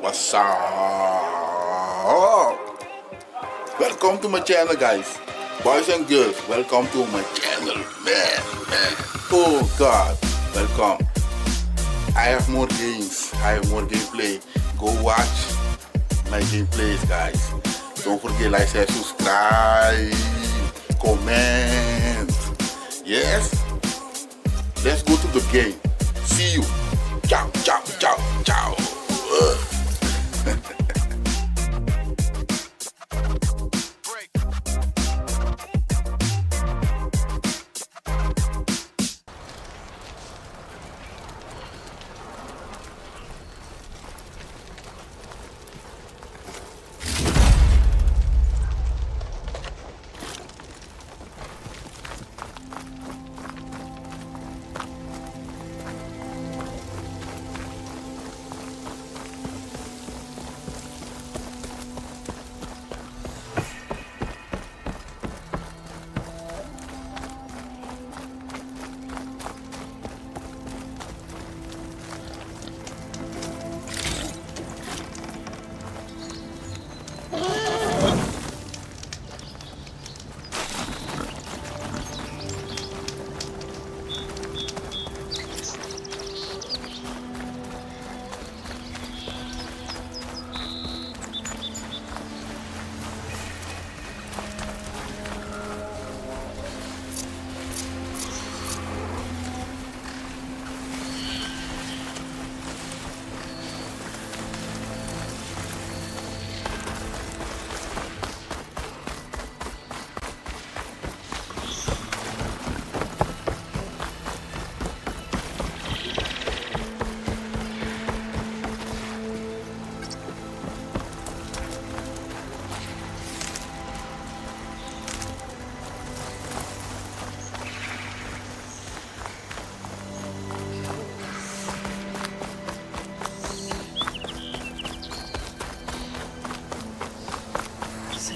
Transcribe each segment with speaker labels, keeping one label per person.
Speaker 1: What's up? Welcome to my channel, guys. Boys and girls, welcome to my channel. Man. Oh God, welcome. I have more games. I have more gameplay. Go watch my gameplays, guys. Don't forget, like, share, subscribe, comment. Yes? Let's go to the game. See you. Ciao, ciao, ciao, ciao.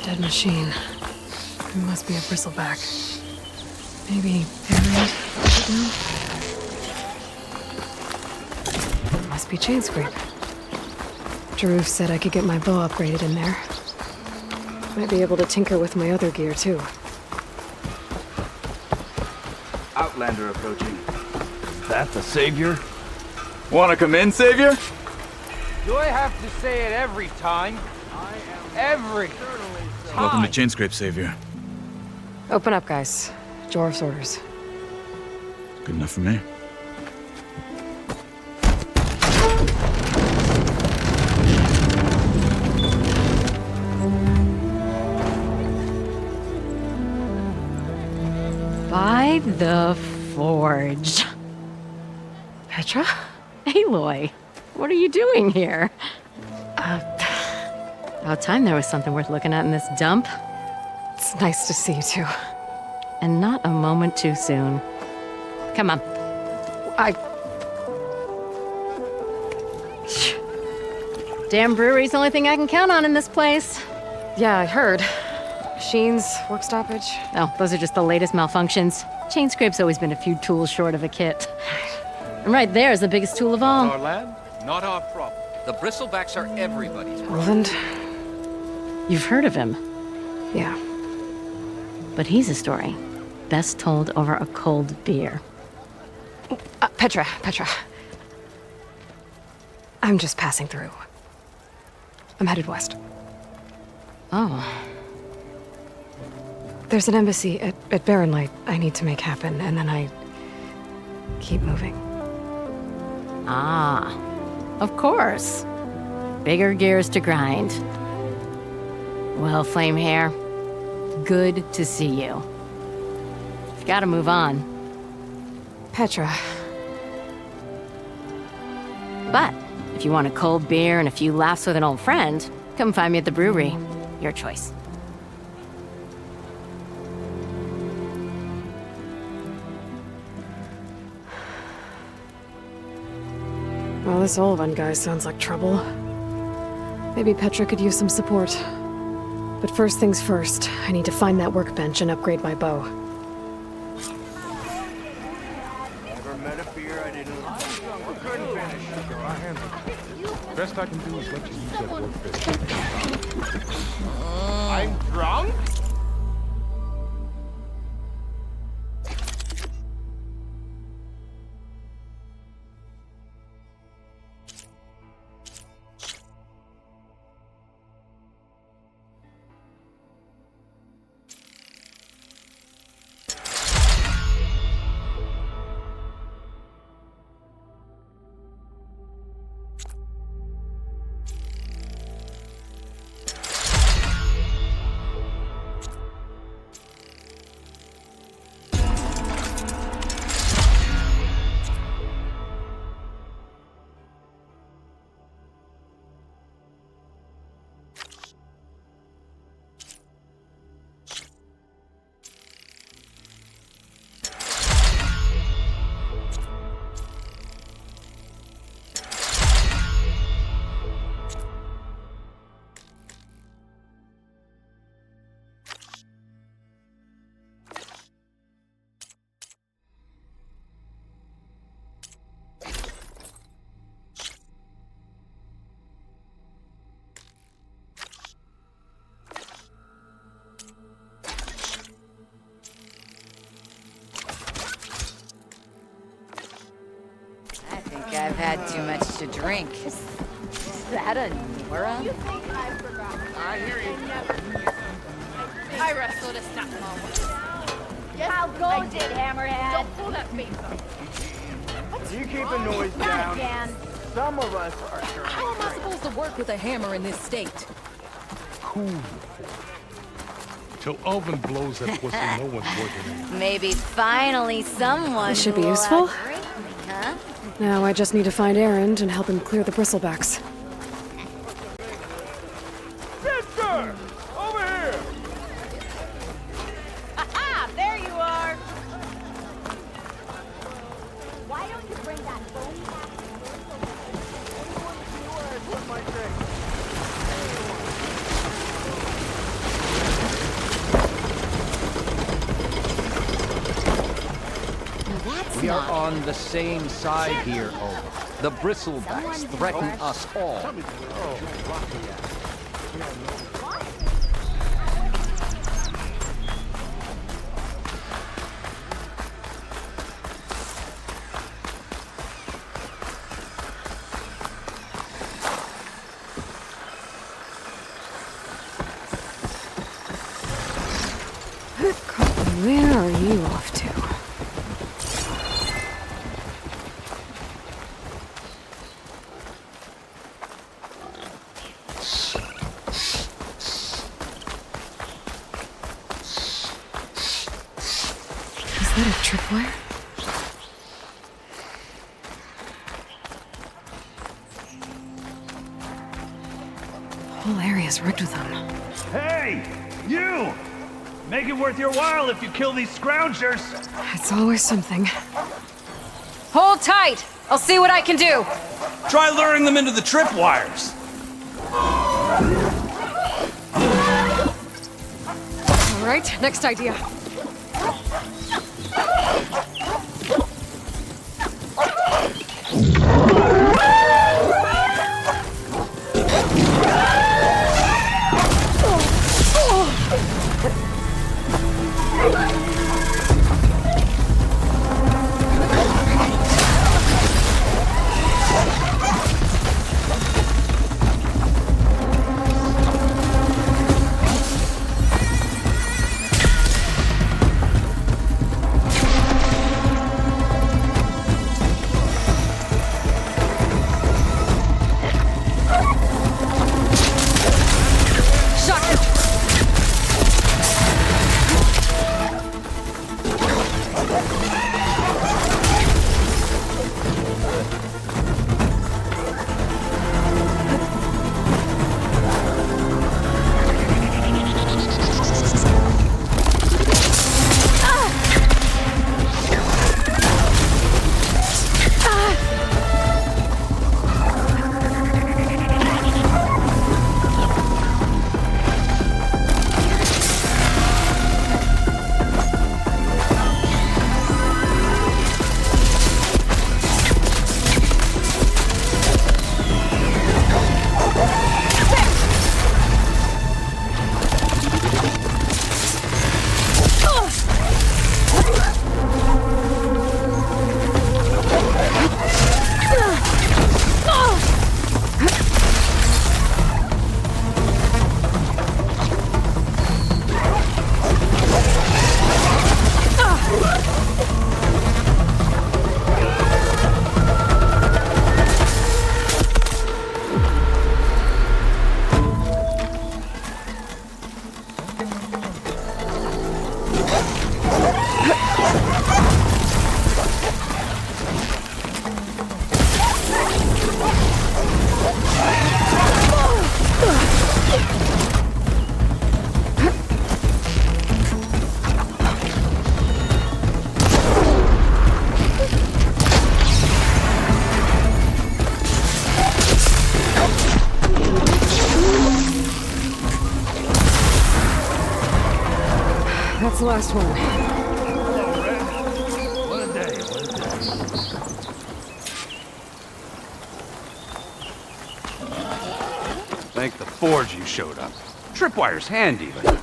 Speaker 2: Dead machine. It must be a bristleback. Maybe paranoid? Must be chain scrape. Jaruf said I could get my bow upgraded in there. Might be able to tinker with my other gear too.
Speaker 3: Outlander approaching. Is that the Savior? Wanna come in, Savior?
Speaker 4: Do I have to say it every time? Every time.
Speaker 3: Welcome to Chainscrape, Savior.
Speaker 2: Open up, guys. Jorv's orders.
Speaker 3: Good enough for me.
Speaker 2: By the Forge. Petra? Aloy, what are you doing here? About time there was something worth looking at in this dump. It's nice to see you too. And not a moment too soon. Come on. Damn brewery's the only thing I can count on in this place. Yeah, I heard. Machines, work stoppage. Oh, those are just the latest malfunctions. Chainscrape's always been a few tools short of a kit. And right there is the biggest tool of all.
Speaker 4: Our land, not our problem. The bristlebacks are everybody's problem.
Speaker 2: Roland?
Speaker 5: You've heard of him,
Speaker 2: Yeah.
Speaker 5: but he's a story best told over a cold beer.
Speaker 2: Petra. I'm just passing through. I'm headed west.
Speaker 5: Oh,
Speaker 2: There's an embassy at Barren Light I need to make happen, and then I keep moving.
Speaker 5: of course. Bigger gears to grind. Well, Flamehair, good to see you. You've got to move on.
Speaker 2: Petra.
Speaker 5: But if you want a cold beer and a few laughs with an old friend, come find me at the brewery. Your choice.
Speaker 2: Well, this Olvan guy sounds like trouble. Maybe Petra could use some support. But first things first, I need to find that workbench and upgrade my bow.
Speaker 4: Never met a beer I didn't like or couldn't finish.
Speaker 6: Best I can do is let you use that work bit.
Speaker 4: I'm drunk?
Speaker 5: I've had too much to drink. Is that a Nora?
Speaker 4: I hear you.
Speaker 7: I wrestled a snap mom.
Speaker 8: How goes it, Hammerhead?
Speaker 7: Don't pull that face up.
Speaker 4: You keep the noise down.
Speaker 8: Dan.
Speaker 4: Some of us are
Speaker 9: How am I supposed to work with a hammer in this state?
Speaker 6: Cool. Till Alvin blows that pussy, no one's working.
Speaker 5: Maybe finally someone
Speaker 2: This should be
Speaker 5: will
Speaker 2: useful.
Speaker 5: agree with me, huh?
Speaker 2: Now I just need to find Erend and help him clear the bristlebacks.
Speaker 4: Sister! Over here!
Speaker 8: Aha! There you are! Why don't you bring that phone back?
Speaker 4: What my thing?
Speaker 9: We are on the same side here, over. The bristlebacks threaten us all.
Speaker 2: Where are you off to? Is that a tripwire? The whole area's rigged with them.
Speaker 10: Hey! You! Make it worth your while if you kill these scroungers!
Speaker 2: It's always something. Hold tight! I'll see what I can do!
Speaker 10: Try luring them into the tripwires!
Speaker 2: All right, next idea. last one.
Speaker 10: Hello, Red. What a day, what a day.
Speaker 11: Thank the Forge you showed up. Tripwire's handy, but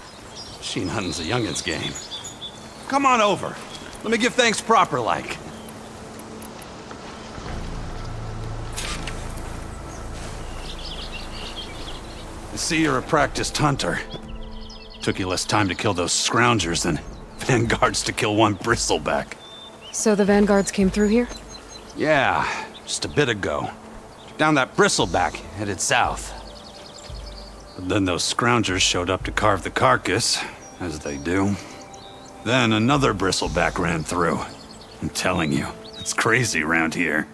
Speaker 11: machine hunting's a youngin's game. Come on over. Let me give thanks proper like. I see you're a practiced hunter. Took you less time to kill those scroungers than vanguards to kill one bristleback.
Speaker 2: So the vanguards came through here?
Speaker 11: Yeah, just a bit ago. Down that bristleback, headed south. But then those scroungers showed up to carve the carcass, as they do. Then another bristleback ran through. I'm telling you, it's crazy around here.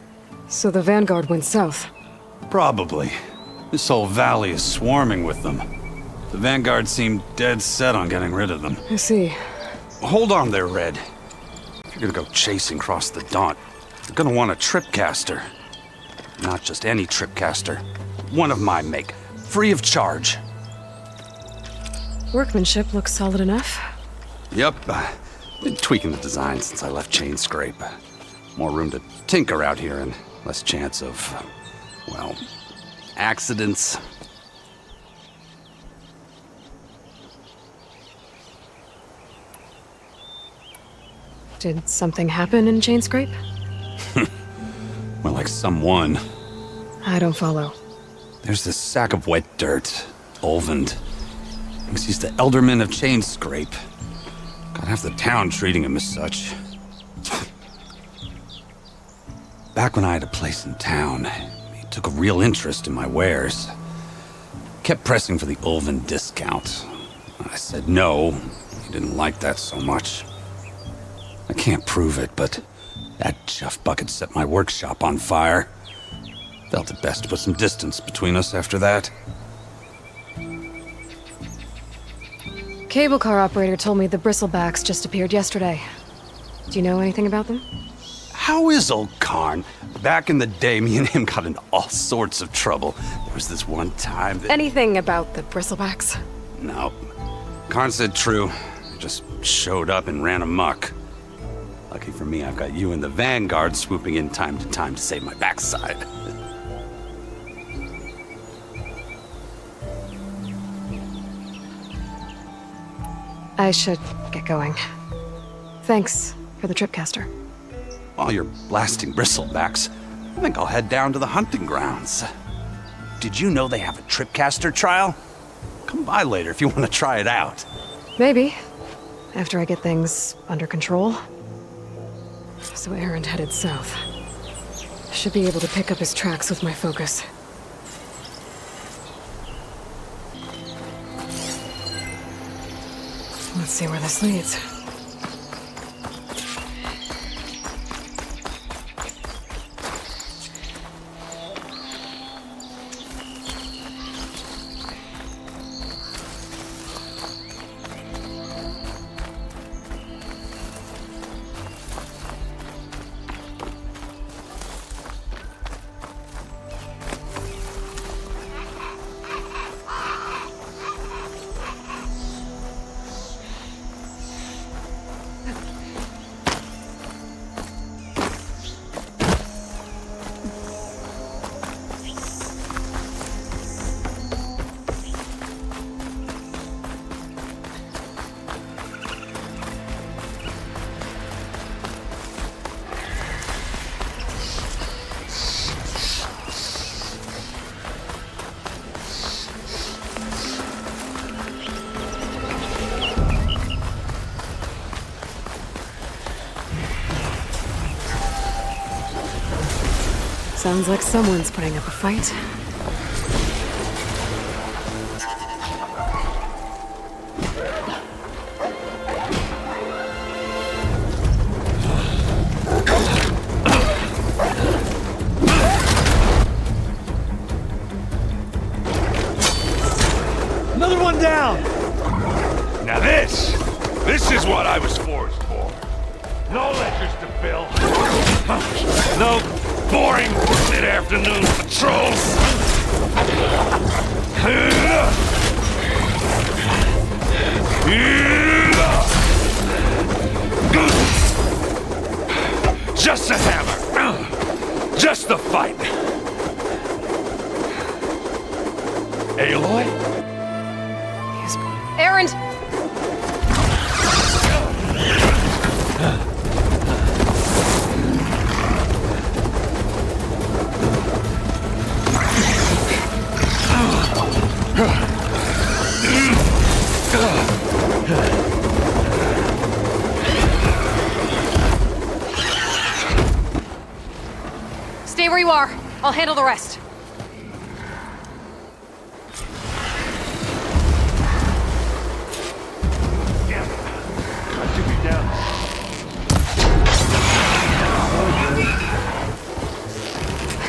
Speaker 2: So the vanguard went south?
Speaker 11: Probably. This whole valley is swarming with them. The vanguard seemed dead set on getting rid of them.
Speaker 2: I see.
Speaker 11: Hold on there, Red. If you're gonna go chasing across the Daunt, you're gonna want a tripcaster. Not just any tripcaster. One of my make. Free of charge.
Speaker 2: Workmanship looks solid enough.
Speaker 11: Yep. Been tweaking the design since I left Chain Scrape. More room to tinker out here and less chance of, well, accidents.
Speaker 2: Did something happen in Chain Scrape?
Speaker 11: More like someone.
Speaker 2: I don't follow.
Speaker 11: There's this sack of wet dirt, Olvend. Thinks he's the Elderman of Chain Scrape. Got half the town treating him as such. Back when I had a place in town, he took a real interest in my wares. Kept pressing for the Olvend discount. I said no. He didn't like that so much. I can't prove it, but that chuff bucket set my workshop on fire. Felt it best to put some distance between us after that.
Speaker 2: Cable car operator told me the bristlebacks just appeared yesterday. Do you know anything about them?
Speaker 11: How is old Karn? Back in the day, me and him got into all sorts of trouble. There was this one time that...
Speaker 2: Anything about the bristlebacks?
Speaker 11: No. Karn said true. Just showed up and ran amok. Lucky for me, I've got you and the Vanguard swooping in time to save my backside.
Speaker 2: I should get going. Thanks for the tripcaster.
Speaker 11: While you're blasting bristlebacks, I think I'll head down to the hunting grounds. Did you know they have a tripcaster trial? Come by later if you want to try it out.
Speaker 2: Maybe. After I get things under control. So Aaron headed south. Should be able to pick up his tracks with my focus. Let's see where this leads. Sounds like someone's putting up a fight.
Speaker 10: Another one down! Now this is what I was forced for. No ledgers to fill. No boring mid-afternoon patrols. Aloy?
Speaker 2: Erend! Stay where you are. I'll handle the rest.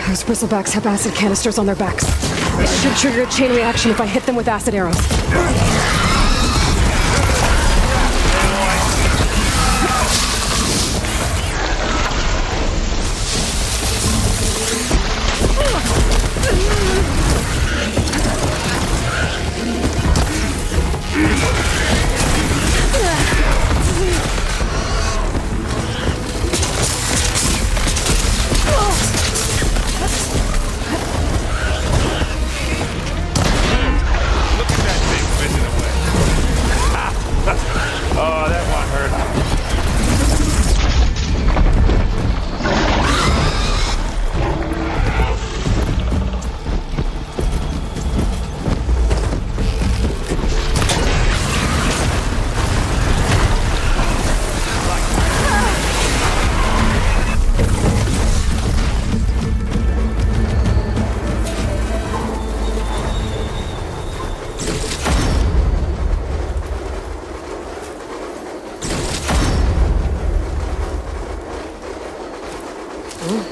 Speaker 12: Those bristlebacks have acid canisters on their backs. It should trigger a chain reaction if I hit them with acid arrows.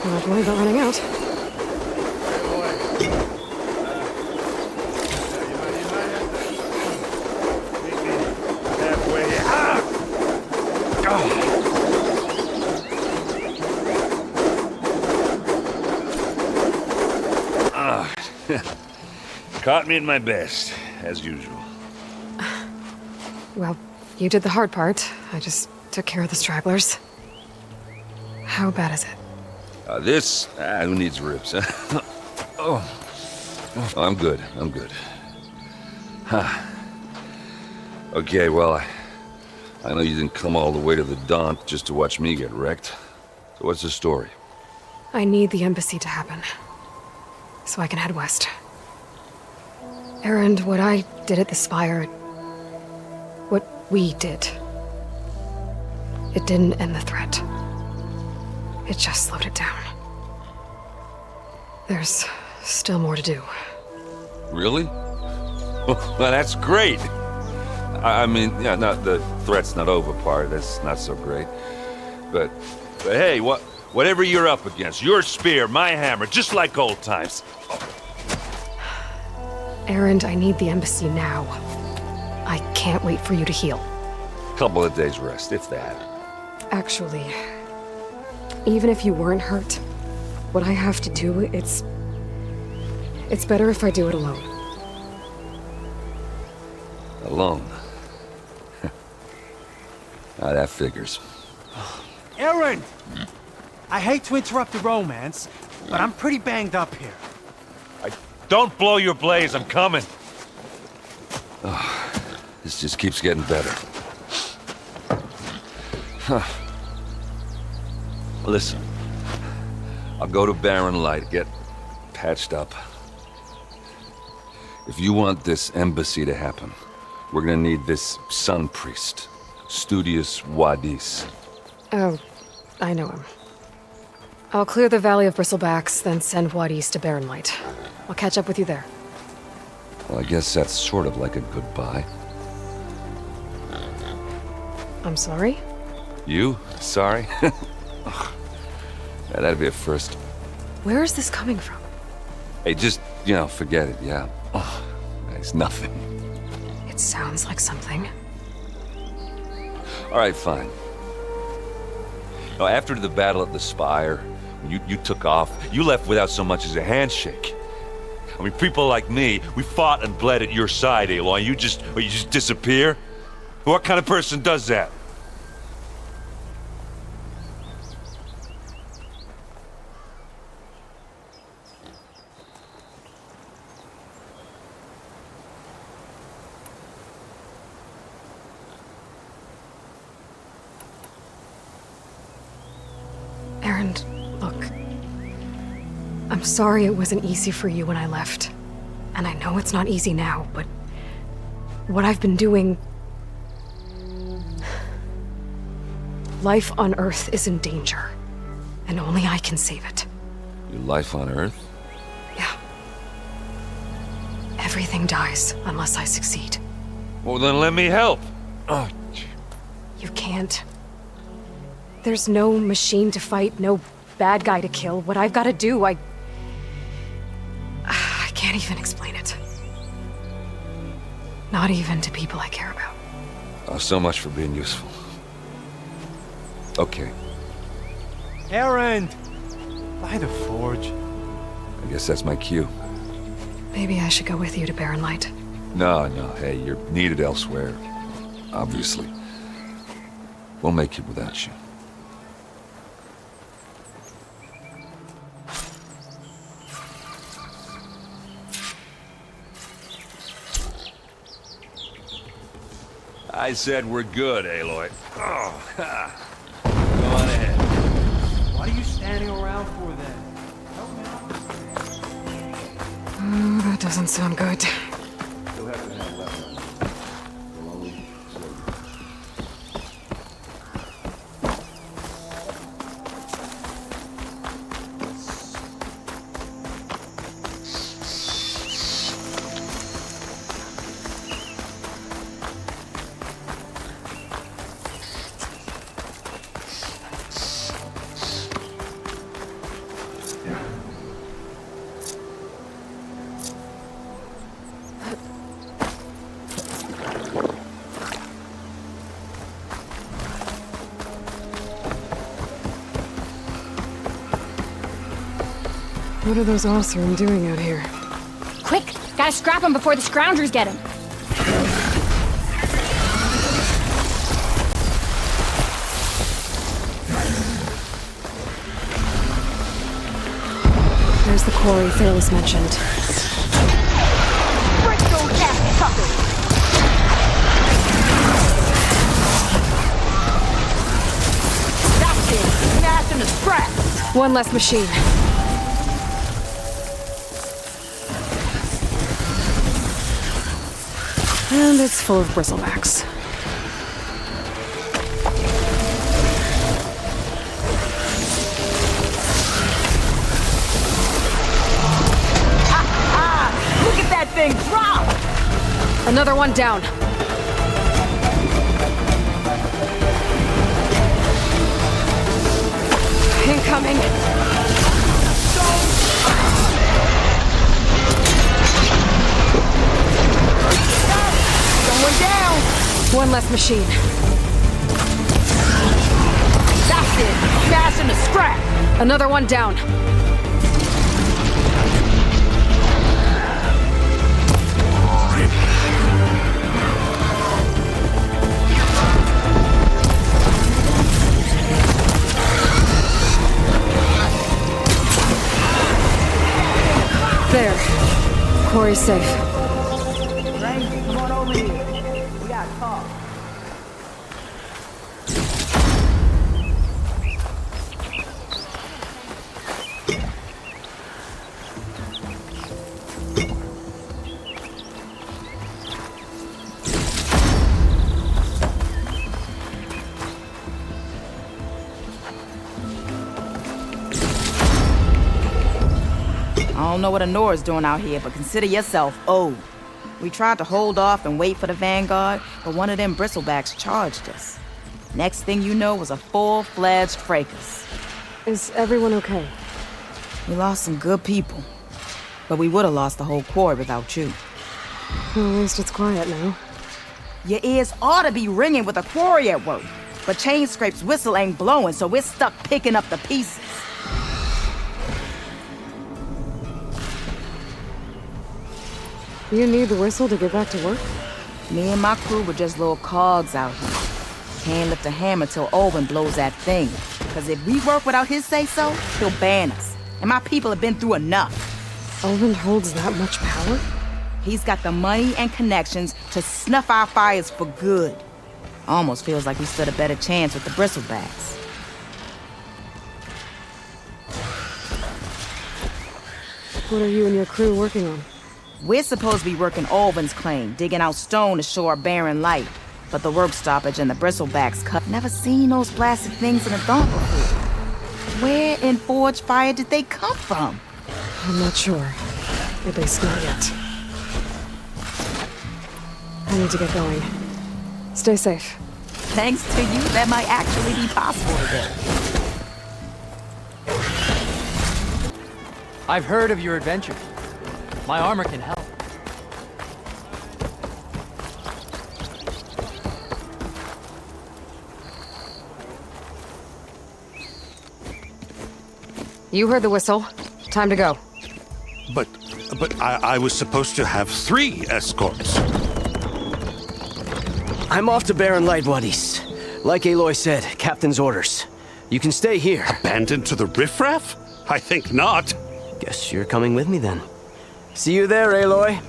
Speaker 12: Not worried about running out.
Speaker 10: Caught me at my best, as usual.
Speaker 12: Well, you did the hard part. I just took care of the stragglers. How bad is it?
Speaker 10: Who needs ribs? Oh, I'm good. I'm good. Huh. Okay, well, I know you didn't come all the way to the Daunt just to watch me get wrecked. So what's the story?
Speaker 12: I need the embassy to happen, so I can head west. Erend, what I did at the Spire, what we did, it didn't end the threat. It just slowed it down. There's still more to do.
Speaker 10: Really? Well, that's great. I mean, yeah, not the threat's not over part. That's not so great. But hey, whatever you're up against, your spear, my hammer, just like old times.
Speaker 12: Erend, I need the embassy now. I can't wait for you to heal.
Speaker 10: Couple of days rest, if that.
Speaker 12: Actually, even if you weren't hurt, what I have to do, it's better if I do it alone.
Speaker 10: Alone? That figures.
Speaker 13: Erend! I hate to interrupt the romance, but I'm pretty banged up here.
Speaker 10: Don't blow your blaze, I'm coming. Oh, this just keeps getting better. Huh. Listen, I'll go to Barren Light, get patched up. If you want this embassy to happen, we're gonna need this sun priest, Studious Wadis.
Speaker 12: Oh, I know him. I'll clear the Valley of Bristlebacks, then send Wadis to Barren Light. I'll catch up with you there.
Speaker 10: Well, I guess that's sort of like a goodbye.
Speaker 12: I'm sorry?
Speaker 10: You? Sorry? Yeah, that'd be a first.
Speaker 12: Where is this coming from?
Speaker 10: Hey, just, forget it, yeah. Oh, it's nothing.
Speaker 12: It sounds like something.
Speaker 10: All right, fine. After the battle at the Spire, when you took off, you left without so much as a handshake. I mean, people like me, we fought and bled at your side, Aloy. You just disappear? What kind of person does that?
Speaker 12: Aaron, look. I'm sorry it wasn't easy for you when I left. And I know it's not easy now, but what I've been doing... Life on Earth is in danger, and only I can save it.
Speaker 14: Your life on Earth?
Speaker 12: Yeah. Everything dies unless I succeed.
Speaker 10: Well, then let me help. Oh,
Speaker 12: You can't. There's no machine to fight, no bad guy to kill. What I've got to do, I can't even explain it. Not even to people I care about.
Speaker 14: Oh, so much for being useful. Okay,
Speaker 13: Aaron! By the forge.
Speaker 14: I guess that's my cue.
Speaker 12: Maybe I should go with you to Barren Light.
Speaker 14: No, hey, you're needed elsewhere. Obviously. We'll make it without you. I said we're good, Aloy. Oh, ha. Go on ahead.
Speaker 13: What are you standing around for then?
Speaker 12: Oh, that doesn't sound good. What are those Osram doing out here?
Speaker 7: Quick! Gotta scrap him before the Scroungers get him!
Speaker 12: There's the quarry Fearless mentioned.
Speaker 8: Break those ass suckers!
Speaker 7: That's it! Smash him to scrap!
Speaker 12: One less machine. And it's full of bristlebacks.
Speaker 7: Look at that thing drop!
Speaker 12: Another one down. Incoming.
Speaker 7: Going down!
Speaker 12: One less machine.
Speaker 7: That's it! Smash him to scrap!
Speaker 12: Another one down. There. Quarry's safe.
Speaker 8: Come on over here. We gotta talk.
Speaker 15: I don't know what Honora's doing out here, but consider yourself owed. We tried to hold off and wait for the Vanguard, but one of them bristlebacks charged us. Next thing you know was a full-fledged fracas.
Speaker 12: Is everyone okay?
Speaker 15: We lost some good people, but we would have lost the whole quarry without you.
Speaker 12: At least it's quiet now.
Speaker 15: Your ears ought to be ringing with a quarry at work, but Chainscrape's whistle ain't blowing, so we're stuck picking up the pieces.
Speaker 12: You need the whistle to get back to work?
Speaker 15: Me and my crew were just little cogs out here. Can't lift a hammer till Owen blows that thing. Cause if we work without his say-so, he'll ban us. And my people have been through enough.
Speaker 12: Owen holds that much power?
Speaker 15: He's got the money and connections to snuff our fires for good. Almost feels like we stood a better chance with the bristlebacks.
Speaker 12: What are you and your crew working on?
Speaker 15: We're supposed to be working Alvin's claim, digging out stone to shore Barren Light. But the work stoppage and the bristlebacks cut. Never seen those blasted things in a dump before. Where in Forge Fire did they come from?
Speaker 12: I'm not sure. At least not yet. I need to get going. Stay safe.
Speaker 15: Thanks to you, that might actually be possible today.
Speaker 9: I've heard of your adventure. My armor can help.
Speaker 12: You heard the whistle. Time to go.
Speaker 10: But I was supposed to have 3 escorts.
Speaker 16: I'm off to Barren Light, buddies. Like Aloy said, Captain's orders. You can stay here.
Speaker 10: Abandoned to the riffraff? I think not.
Speaker 16: Guess you're coming with me then. See you there, Aloy.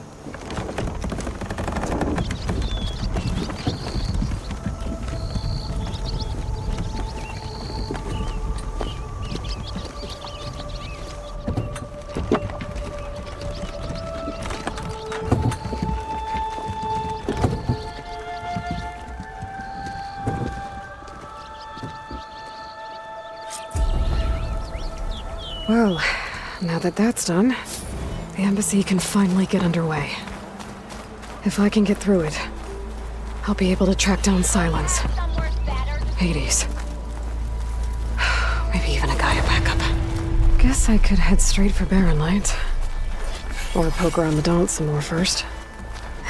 Speaker 12: Well, now that that's done, the embassy can finally get underway. If I can get through it, I'll be able to track down Silence, Hades, maybe even a Gaia backup. Guess I could head straight for Barren Light. Or poke around the Daunt some more first.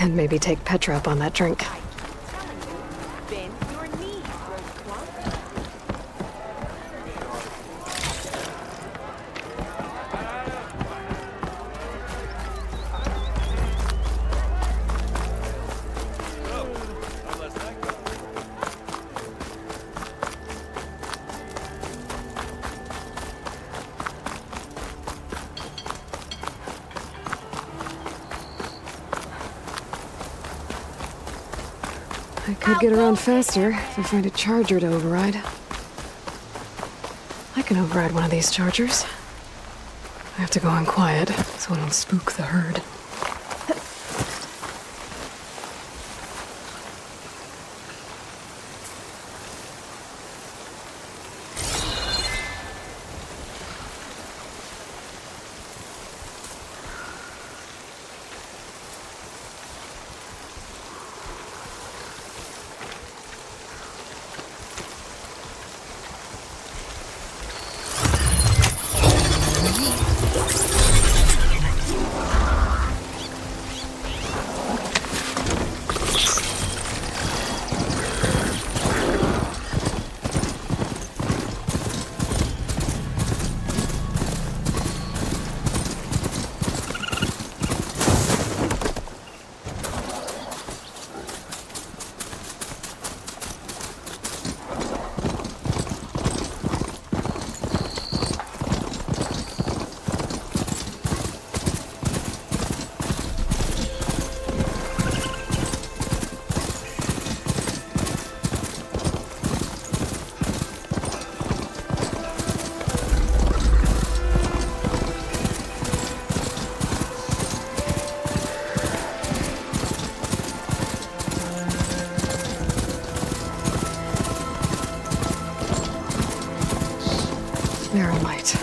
Speaker 12: And maybe take Petra up on that drink. I could get around faster if I find a charger to override. I can override one of these chargers. I have to go in quiet so I don't spook the herd. Barren Light.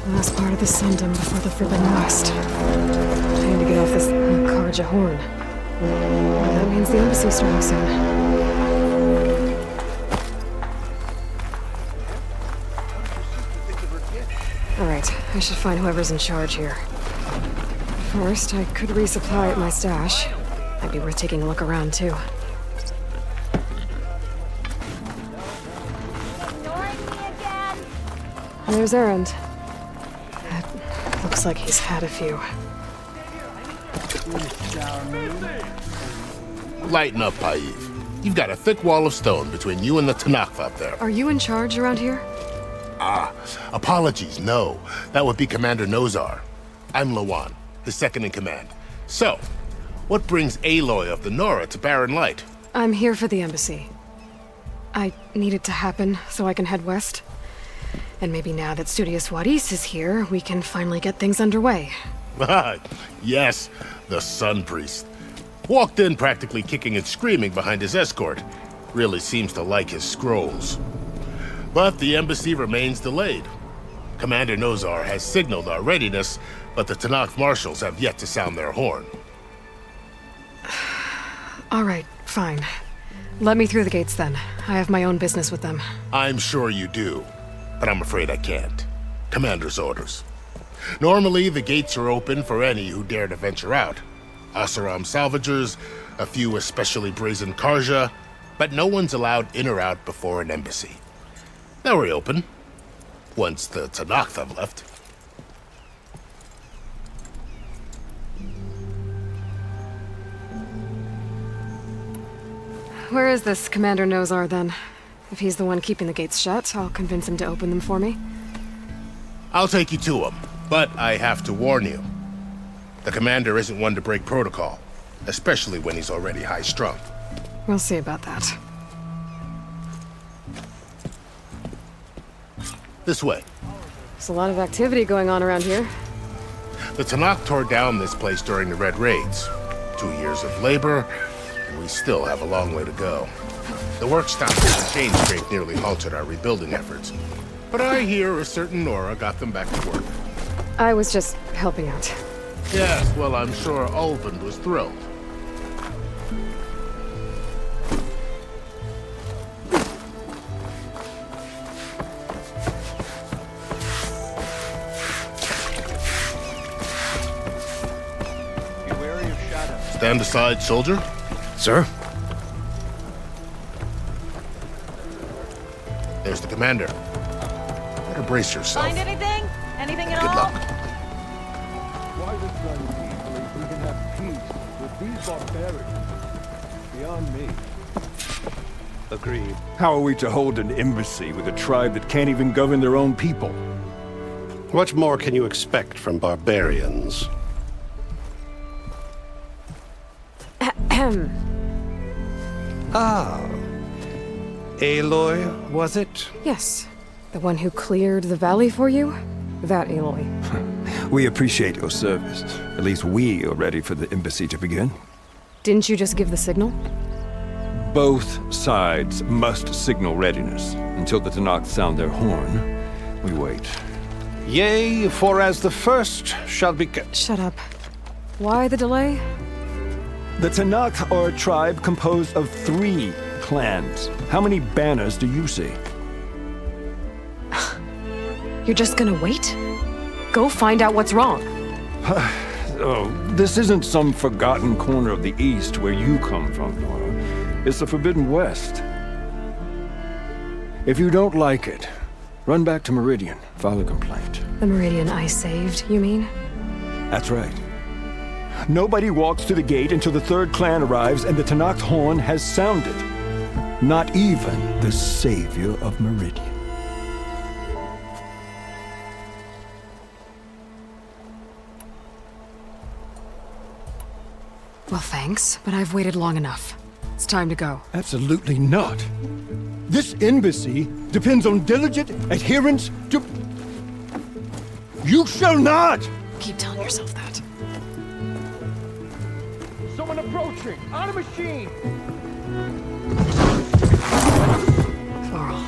Speaker 12: Last part of the Sundom before the Forbidden West. I need to get off this Karja horn. That means the embassy's starting soon. Alright, I should find whoever's in charge here. First, I could resupply at my stash. Might be worth taking a look around, too. There's Erend. It looks like he's had a few.
Speaker 17: Lighten up, Paiv. You've got a thick wall of stone between you and the Tanakh up there.
Speaker 12: Are you in charge around here?
Speaker 17: Apologies, no. That would be Commander Nozar. I'm Lawan, his second in command. So, what brings Aloy of the Nora to Barren Light?
Speaker 12: I'm here for the embassy. I need it to happen so I can head west. And maybe now that Studious Wadis is here, we can finally get things underway.
Speaker 17: Yes, the Sun Priest. Walked in practically kicking and screaming behind his escort. Really seems to like his scrolls. But the embassy remains delayed. Commander Nozar has signaled our readiness, but the Tanakh marshals have yet to sound their horn.
Speaker 12: All right, fine. Let me through the gates then. I have my own business with them.
Speaker 17: I'm sure you do, but I'm afraid I can't. Commander's orders. Normally, the gates are open for any who dare to venture out. Asaram salvagers, a few especially brazen Karja, but no one's allowed in or out before an embassy. They'll reopen, once the Tanakh have left.
Speaker 12: Where is this Commander Nozar, then? If he's the one keeping the gates shut, I'll convince him to open them for me.
Speaker 17: I'll take you to him, but I have to warn you. The commander isn't one to break protocol, especially when he's already high-strung.
Speaker 12: We'll see about that.
Speaker 17: This way.
Speaker 12: There's a lot of activity going on around here.
Speaker 17: The Tanakh tore down this place during the Red Raids. 2 years of labor, and we still have a long way to go. The work stoppage and chain scrape nearly halted our rebuilding efforts. But I hear a certain Nora got them back to work.
Speaker 12: I was just helping out.
Speaker 17: Yes, well, I'm sure Ulvund was thrilled. Stand aside, soldier.
Speaker 16: Sir?
Speaker 17: There's the commander. Better brace yourself.
Speaker 7: Find anything? Anything at
Speaker 17: Good
Speaker 7: all?
Speaker 17: luck.
Speaker 6: Why this uneasily if we can have peace with these barbarians? Beyond me.
Speaker 18: Agreed. How are we to hold an embassy with a tribe that can't even govern their own people?
Speaker 19: What more can you expect from barbarians?
Speaker 16: Ah. Aloy, was it?
Speaker 12: Yes. The one who cleared the valley for you? That Aloy.
Speaker 18: We appreciate your service. At least we are ready for the embassy to begin.
Speaker 12: Didn't you just give the signal?
Speaker 18: Both sides must signal readiness. Until the Tanakh sound their horn, we wait.
Speaker 19: Yea, for as the first shall be...
Speaker 12: Shut up. Why the delay?
Speaker 18: The Tanakh are a tribe composed of 3 clans. How many banners do you see?
Speaker 12: You're just gonna wait? Go find out what's wrong.
Speaker 18: Oh, this isn't some forgotten corner of the East where you come from, Nora. It's the Forbidden West. If you don't like it, run back to Meridian, file a complaint.
Speaker 12: The Meridian I saved, you mean?
Speaker 18: That's right. Nobody walks to the gate until the 3rd clan arrives and the Tanakh horn has sounded. Not even the savior of Meridian.
Speaker 12: Well, thanks, but I've waited long enough. It's time to go.
Speaker 18: Absolutely not. This embassy depends on diligent adherence to... You shall not!
Speaker 12: Keep telling yourself that.
Speaker 6: Someone approaching! On a machine!
Speaker 12: Laurel.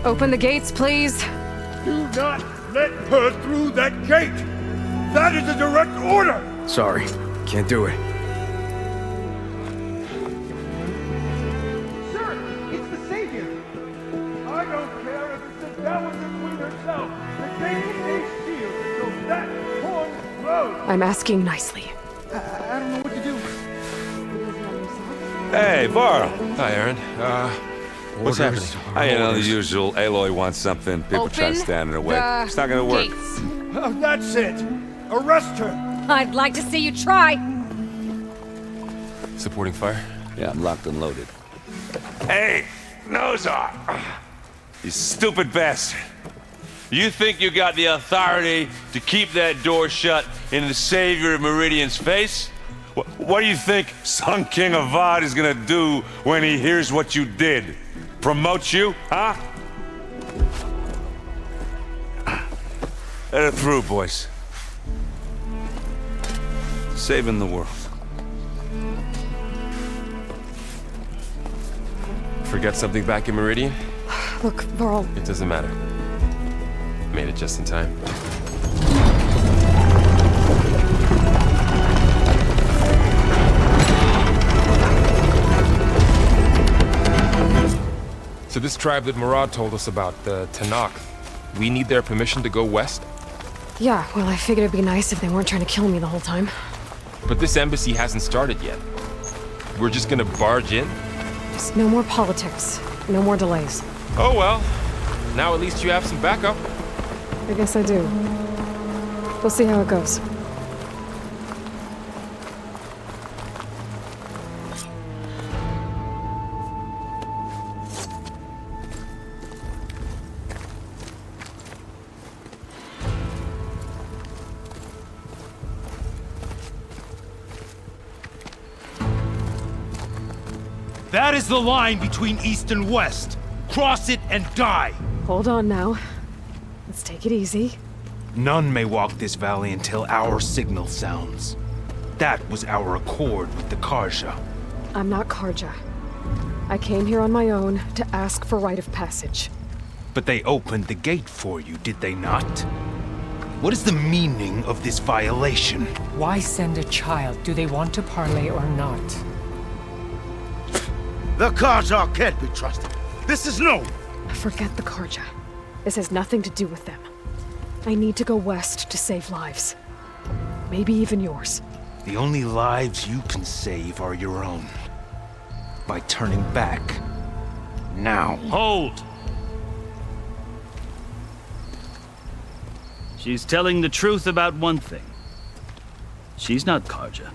Speaker 12: Open the gates, please.
Speaker 18: Do not let her through that gate! That is a direct order!
Speaker 16: Sorry, can't do it.
Speaker 6: Sir, it's the Savior!
Speaker 18: I don't care if it's the Dowager Queen herself! The gate will stay sealed until that horn blows!
Speaker 12: I'm asking nicely.
Speaker 6: I don't know what to do.
Speaker 14: Hey, Varl.
Speaker 20: Hi, Aaron. What's happening?
Speaker 14: You know, the usual. Aloy wants something. People try to stand in her way. It's not gonna work.
Speaker 18: That's it! Arrest her!
Speaker 5: I'd like to see you try.
Speaker 20: Supporting fire?
Speaker 14: Yeah, I'm locked and loaded. Hey, Nozar! You stupid bastard!
Speaker 10: You think you got the authority to keep that door shut in the savior of Meridian's face? What do you think Sun King Avad is gonna do when he hears what you did? Promote you, huh? Let it through, boys. Saving the world.
Speaker 20: Forget something back in Meridian?
Speaker 12: Look, Varl.
Speaker 20: It doesn't matter. Made it just in time. So this tribe that Murad told us about, the Tanakh, we need their permission to go west?
Speaker 12: Yeah, well, I figured it'd be nice if they weren't trying to kill me the whole time.
Speaker 20: But this embassy hasn't started yet. We're just gonna barge in?
Speaker 12: Just no more politics. No more delays.
Speaker 20: Oh well. Now at least you have some backup.
Speaker 12: I guess I do. We'll see how it goes.
Speaker 13: That is the line between East and West. Cross it and die.
Speaker 12: Hold on now. Let's take it easy.
Speaker 13: None may walk this valley until our signal sounds. That was our accord with the Karja.
Speaker 12: I'm not Karja. I came here on my own to ask for rite of passage.
Speaker 13: But they opened the gate for you, did they not? What is the meaning of this violation?
Speaker 21: Why send a child? Do they want to parley or not?
Speaker 22: The Karja can't be trusted. This is known.
Speaker 12: Forget the Karja. This has nothing to do with them. I need to go west to save lives. Maybe even yours.
Speaker 13: The only lives you can save are your own. By turning back. Now.
Speaker 23: Hold! She's telling the truth about one thing. She's not Karja.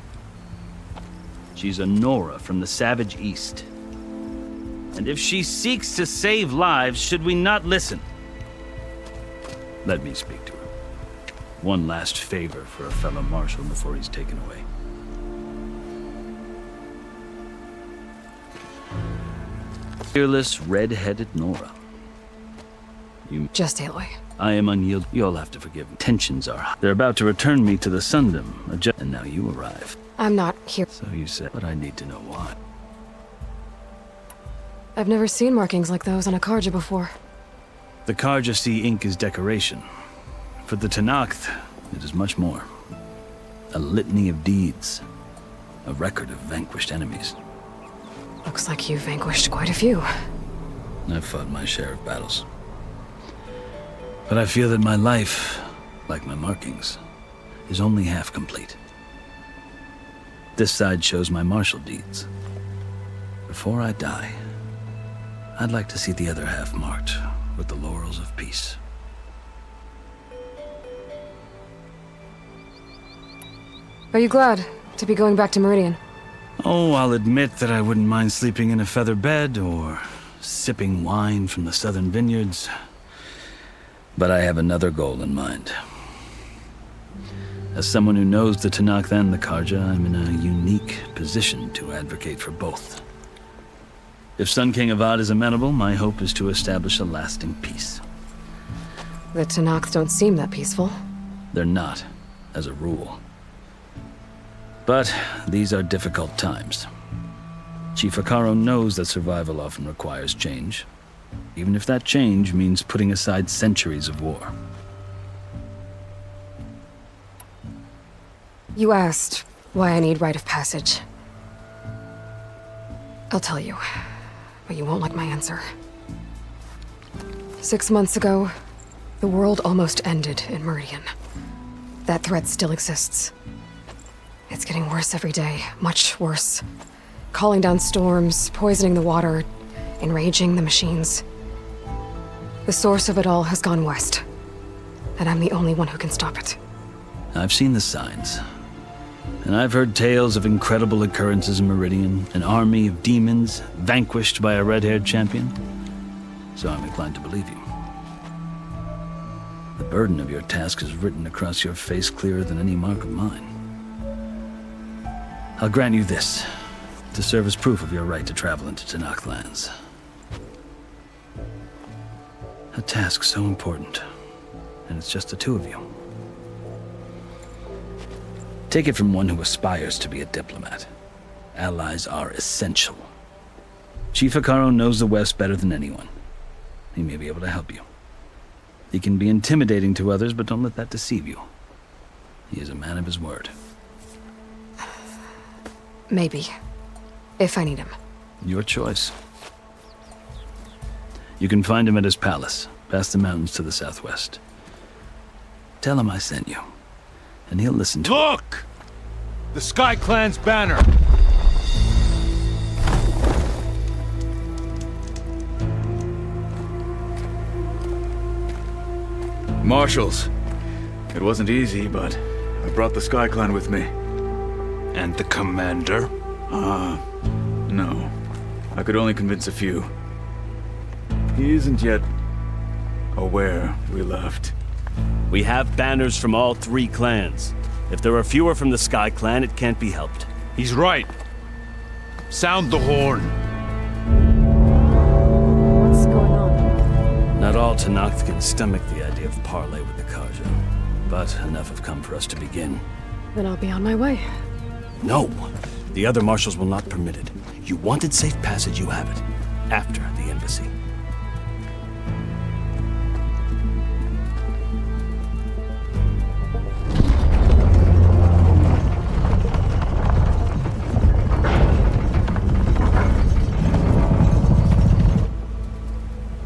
Speaker 23: She's a Nora from the Savage East. And if she seeks to save lives, should we not listen? Let me speak to her. One last favor for a fellow marshal before he's taken away. Fearless, red-headed Nora. You...
Speaker 12: Just Aloy.
Speaker 23: I am unyielding. You'll have to forgive me. Tensions are high. They're about to return me to the Sundom, and now you arrive.
Speaker 12: I'm not here.
Speaker 23: So you said, but I need to know why.
Speaker 12: I've never seen markings like those on a Karja before.
Speaker 23: The Karja see ink as decoration. For the Tanakh, it is much more. A litany of deeds. A record of vanquished enemies.
Speaker 12: Looks like you've vanquished quite a few.
Speaker 23: I've fought my share of battles. But I feel that my life, like my markings, is only half complete. This side shows my martial deeds. Before I die, I'd like to see the other half marked with the laurels of peace.
Speaker 12: Are you glad to be going back to Meridian?
Speaker 23: Oh, I'll admit that I wouldn't mind sleeping in a feather bed or sipping wine from the southern vineyards. But I have another goal in mind. As someone who knows the Tanakh and the Karja, I'm in a unique position to advocate for both. If Sun King Avad is amenable, my hope is to establish a lasting peace.
Speaker 12: The Tanakh don't seem that peaceful.
Speaker 23: They're not, as a rule. But these are difficult times. Chief Akaro knows that survival often requires change, even if that change means putting aside centuries of war.
Speaker 12: You asked why I need rite of passage. I'll tell you, but you won't like my answer. 6 months ago, the world almost ended in Meridian. That threat still exists. It's getting worse every day, much worse. Calling down storms, poisoning the water, enraging the machines. The source of it all has gone west, and I'm the only one who can stop it.
Speaker 23: I've seen the signs. And I've heard tales of incredible occurrences in Meridian, an army of demons vanquished by a red-haired champion. So I'm inclined to believe you. The burden of your task is written across your face clearer than any mark of mine. I'll grant you this, to serve as proof of your right to travel into Tanakh lands. A task so important, and it's just the two of you. Take it from one who aspires to be a diplomat. Allies are essential. Chief Hekarro knows the West better than anyone. He may be able to help you. He can be intimidating to others, but don't let that deceive you. He is a man of his word.
Speaker 12: Maybe. If I need him.
Speaker 23: Your choice. You can find him at his palace, past the mountains to the southwest. Tell him I sent you, and he'll listen to
Speaker 10: Look! The Sky Clan's banner!
Speaker 1: Marshals. It wasn't easy, but I brought the Sky Clan with me.
Speaker 10: And the commander?
Speaker 1: No. I could only convince a few. He isn't yet aware we left.
Speaker 3: We have banners from all 3 clans. If there are fewer from the Sky Clan, it can't be helped.
Speaker 10: He's right. Sound the horn.
Speaker 12: What's going on?
Speaker 3: Not all Tanakh can stomach the idea of parley with the Karja, but enough have come for us to begin.
Speaker 12: Then I'll be on my way.
Speaker 3: No! The other marshals will not permit it. You wanted safe passage, you have it. After the embassy.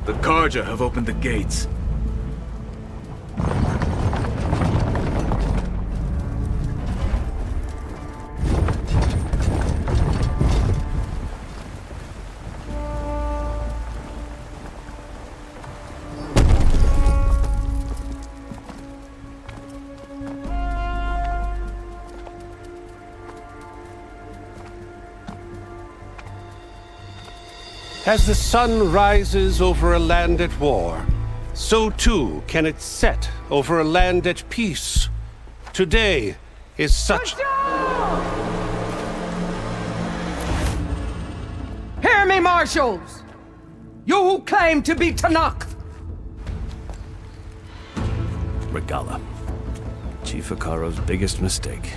Speaker 1: The Karja have opened the gates.
Speaker 19: As the sun rises over a land at war, so too can it set over a land at peace. Today is such...
Speaker 7: Hear me, marshals! You who claim to be Tanakh!
Speaker 3: Regala. Chief Hekarro's biggest mistake.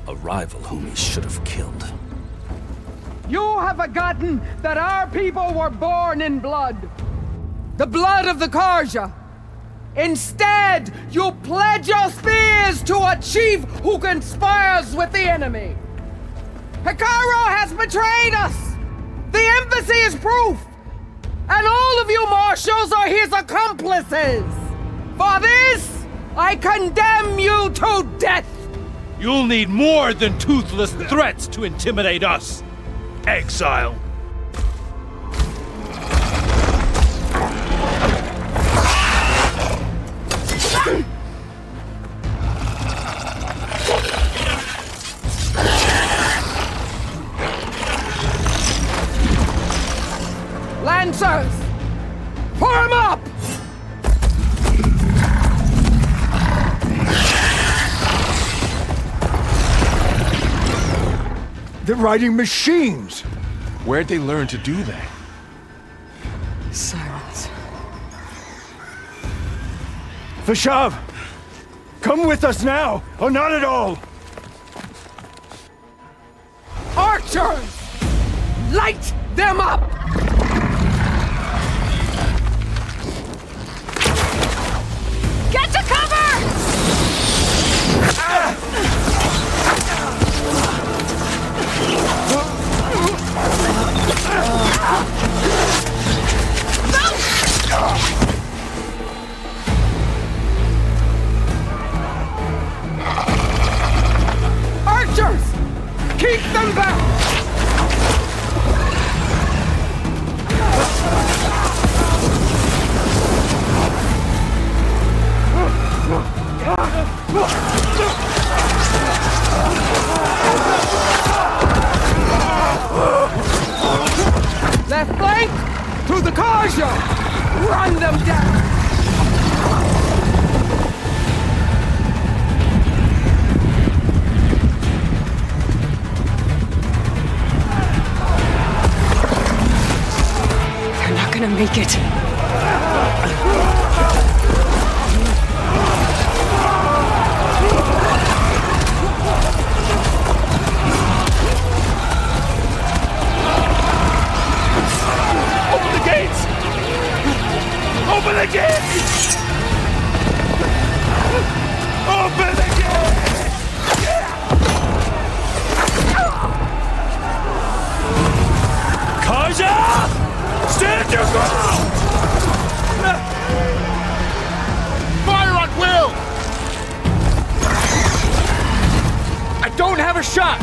Speaker 3: A rival whom he should have killed.
Speaker 7: You have forgotten that our people were born in blood. The blood of the Karja. Instead, you pledge your spears to a chief who conspires with the enemy. Hekarro has betrayed us. The embassy is proof. And all of you marshals are his accomplices. For this, I condemn you to death.
Speaker 10: You'll need more than toothless threats to intimidate us. Exile.
Speaker 7: Lancers! Form up!
Speaker 18: They're riding machines!
Speaker 13: Where'd they learn to do that?
Speaker 12: Silence.
Speaker 18: Vashav! Come with us now, or not at all!
Speaker 7: Archers! Light them up!
Speaker 2: Get to cover!
Speaker 7: Archers! Keep them back! Left flank! To the Karja! Run them down!
Speaker 12: make it.
Speaker 10: Open the gates! Open the gates! Open the gates!
Speaker 3: Kaja! Stand your ground!
Speaker 10: Fire on Will!
Speaker 7: I don't have a shot!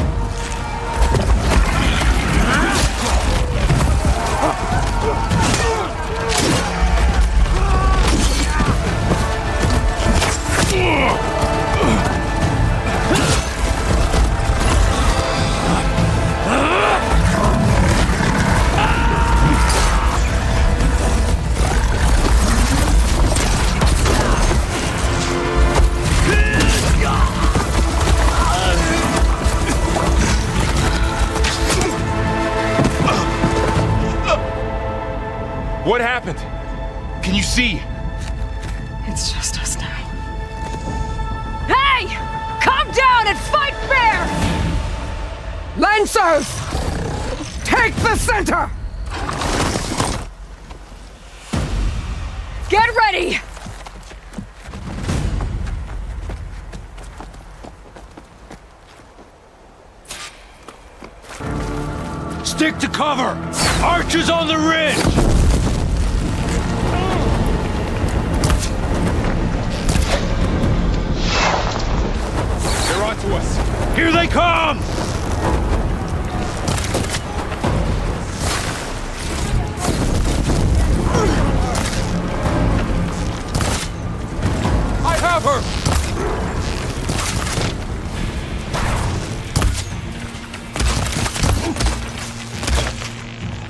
Speaker 20: What happened? Can you see?
Speaker 12: It's just us now.
Speaker 2: Hey! Calm down and fight fair!
Speaker 7: Lancers! Take the center!
Speaker 2: Get ready!
Speaker 3: Stick to cover! Archers on the ridge!
Speaker 20: They're onto us.
Speaker 3: Here they come!
Speaker 20: I have her!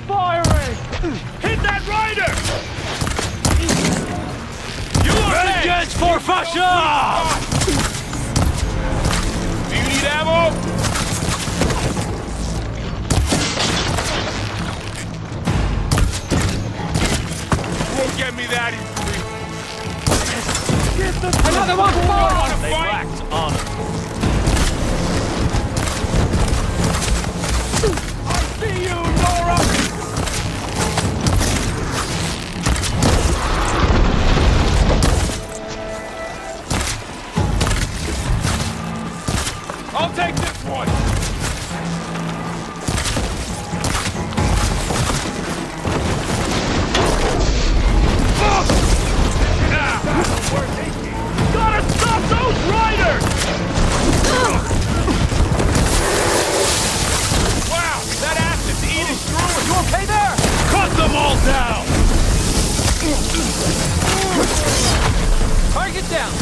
Speaker 10: Firing! Hit that rider! You are
Speaker 3: Vengeance for Fasha!
Speaker 10: Do you need ammo? Won't get me that easily.
Speaker 7: Another one falls!
Speaker 10: They lacked honor. I see you, Nora! I'll take this one! Gotta stop those riders! Wow, that acid's eating through! You okay there?
Speaker 3: Cut them all down!
Speaker 7: Target down!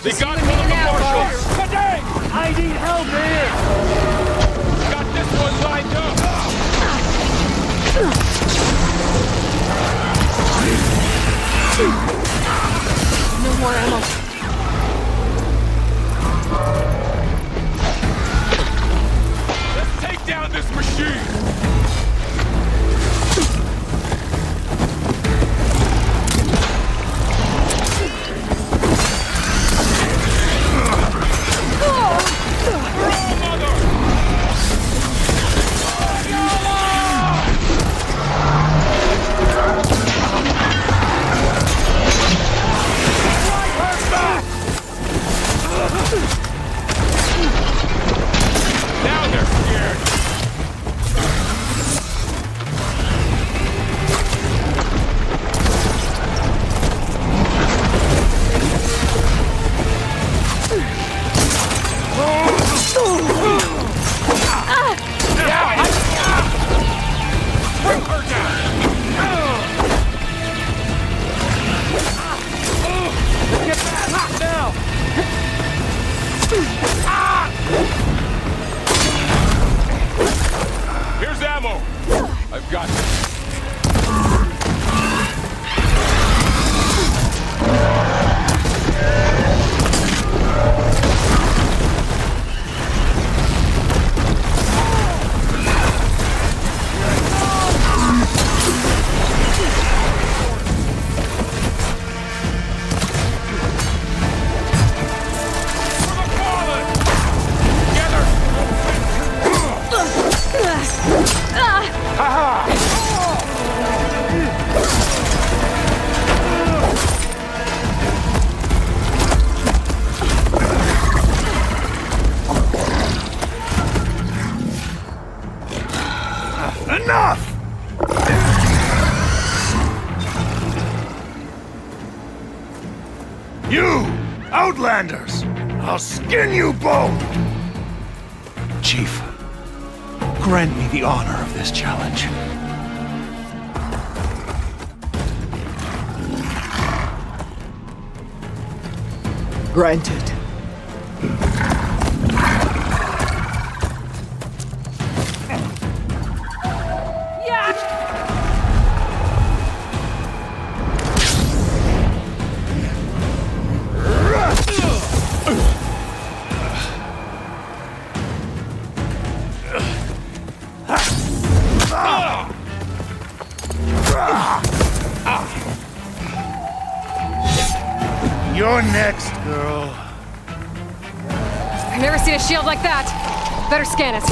Speaker 10: They got one of the marshals! Today! I need help here! Got this one lined up!
Speaker 12: No more ammo.
Speaker 10: Let's take down this machine! Back! You! Outlanders! I'll skin you both!
Speaker 13: Chief, grant me the honor of this challenge.
Speaker 7: Granted.
Speaker 10: You're next, girl.
Speaker 12: I've never seen a shield like that. Better scan it.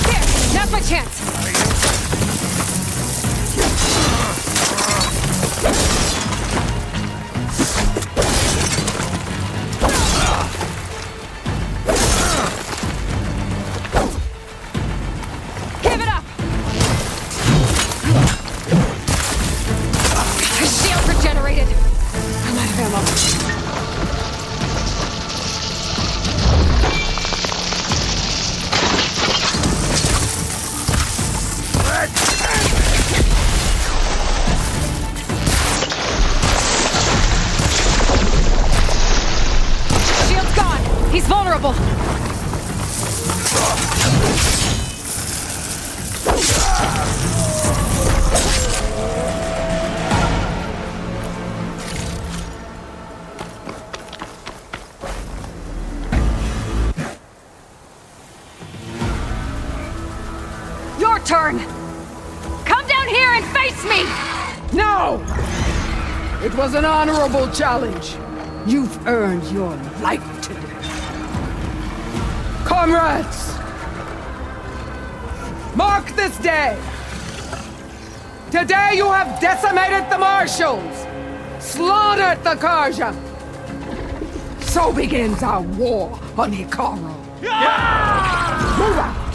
Speaker 12: There, now's my chance. He's vulnerable.
Speaker 7: Your turn! Come down here and face me! No! It was an honorable challenge. You've earned your life today. Comrades! Mark this day! Today you have decimated the Marshals! Slaughtered the Karja! So begins our war on Hikaru. Move out!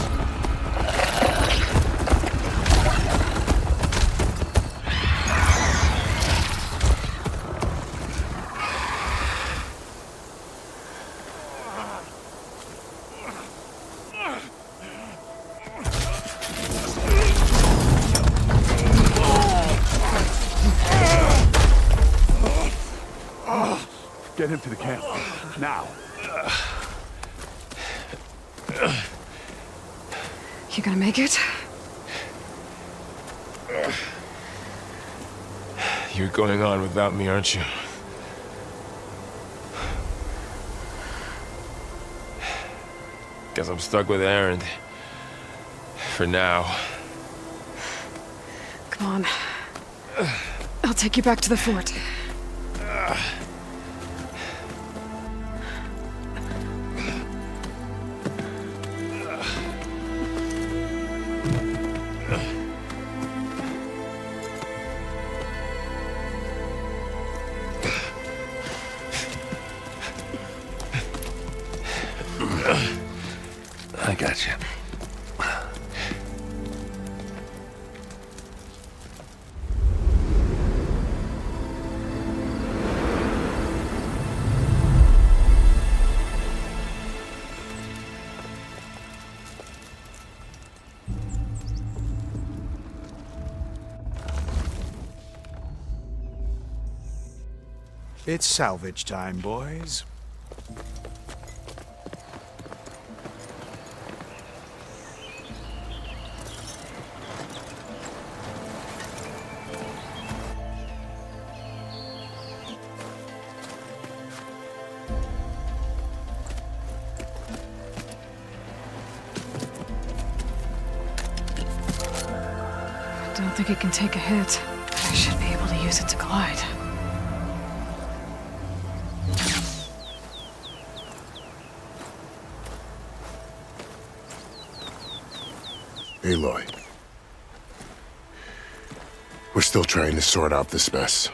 Speaker 6: Get him to the camp. Now.
Speaker 12: You gonna make it?
Speaker 20: You're going on without me, aren't you? Guess I'm stuck with Aaron. For now.
Speaker 12: Come on. I'll take you back to the fort.
Speaker 20: I got you.
Speaker 4: It's salvage time, boys.
Speaker 12: I don't think it can take a hit, but I should be able to use it to glide.
Speaker 17: Aloy. We're still trying to sort out this mess.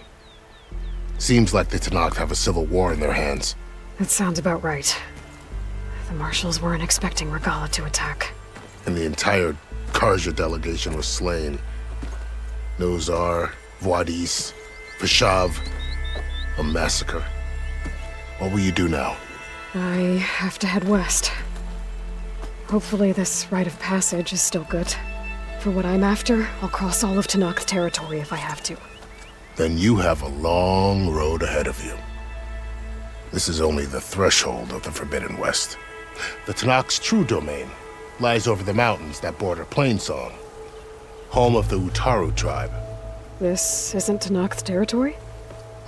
Speaker 17: Seems like the Tanakh have a civil war in their hands.
Speaker 12: That sounds about right. The marshals weren't expecting Regala to attack.
Speaker 17: And the entire Karja delegation was slain. Nozar, Voidis, Vashav. A massacre. What will you do now?
Speaker 12: I have to head west. Hopefully this rite of passage is still good. For what I'm after, I'll cross all of Tanakh territory if I have to.
Speaker 17: Then you have a long road ahead of you. This is only the threshold of the Forbidden West. The Tanakh's true domain lies over the mountains that border Plainsong, home of the Utaru tribe.
Speaker 12: This isn't Tanakh territory?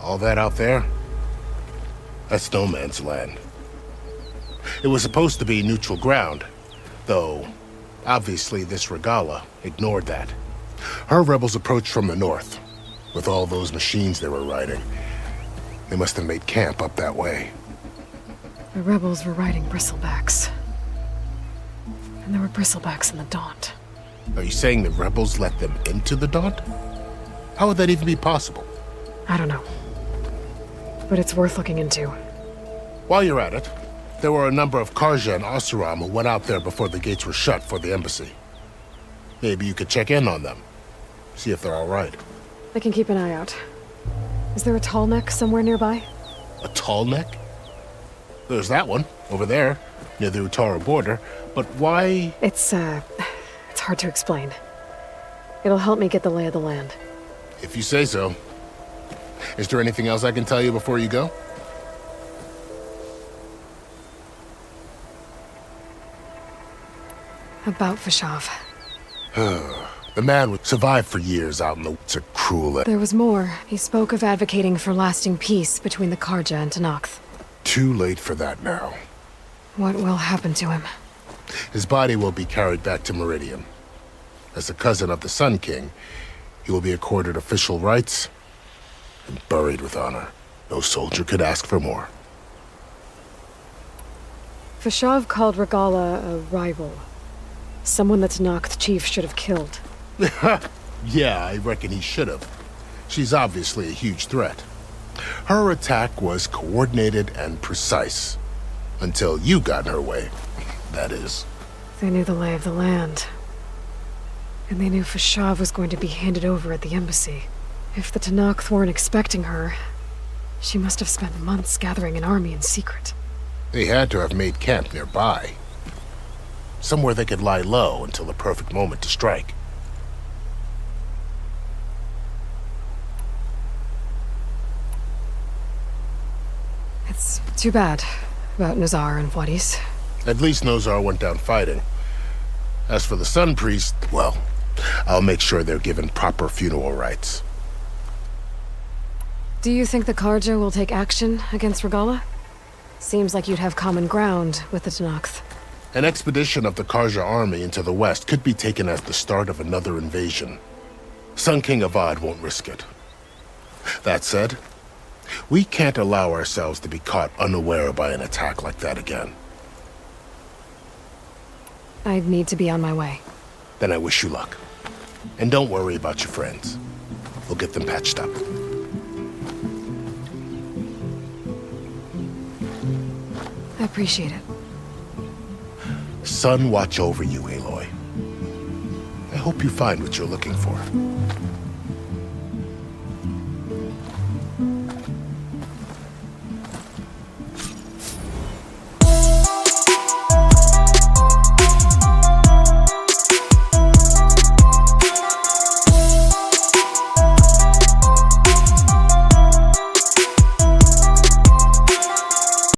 Speaker 17: All that out there? That's no man's land. It was supposed to be neutral ground, though obviously this Regala ignored that. Her rebels approached from the north, with all those machines they were riding. They must have made camp up that way.
Speaker 12: The rebels were riding bristlebacks. And there were bristlebacks in the Daunt.
Speaker 17: Are you saying the rebels let them into the Daunt? How would that even be possible?
Speaker 12: I don't know. But it's worth looking into.
Speaker 17: While you're at it, there were a number of Karja and Oseram who went out there before the gates were shut for the embassy. Maybe you could check in on them. See if they're all right.
Speaker 12: I can keep an eye out. Is there a tall neck somewhere nearby?
Speaker 17: A tall neck? There's that one, over there, near the Utaru border. But why?
Speaker 12: It's hard to explain. It'll help me get the lay of the land.
Speaker 17: If you say so. Is there anything else I can tell you before you go?
Speaker 12: About Vashav.
Speaker 17: The man would survive for years out in the woods of cruel.
Speaker 12: There was more. He spoke of advocating for lasting peace between the Karja and Tanakh.
Speaker 17: Too late for that now.
Speaker 12: What will happen to him?
Speaker 17: His body will be carried back to Meridian. As a cousin of the Sun King, he will be accorded official rights and buried with honor. No soldier could ask for more.
Speaker 12: Vashav called Regala a rival. Someone that Tanakh chief should have killed.
Speaker 17: Yeah, I reckon he should have. She's obviously a huge threat. Her attack was coordinated and precise. Until you got in her way, that is.
Speaker 12: They knew the lay of the land. And they knew Vashav was going to be handed over at the embassy. If the Tanakh weren't expecting her, she must have spent months gathering an army in secret.
Speaker 17: They had to have made camp nearby. Somewhere they could lie low until the perfect moment to strike.
Speaker 12: It's too bad about Nozar and Voidis.
Speaker 17: At least Nozar went down fighting. As for the Sun Priest, well, I'll make sure they're given proper funeral rites.
Speaker 12: Do you think the Karja will take action against Regala? Seems like you'd have common ground with the Tanakh.
Speaker 17: An expedition of the Karja army into the west could be taken as the start of another invasion. Sun King Avad won't risk it. That said, we can't allow ourselves to be caught unaware by an attack like that again.
Speaker 12: I'd need to be on my way.
Speaker 17: Then I wish you luck. And don't worry about your friends. We'll get them patched up.
Speaker 12: I appreciate it.
Speaker 17: Sun watch over you, Aloy. I hope you find what you're looking for.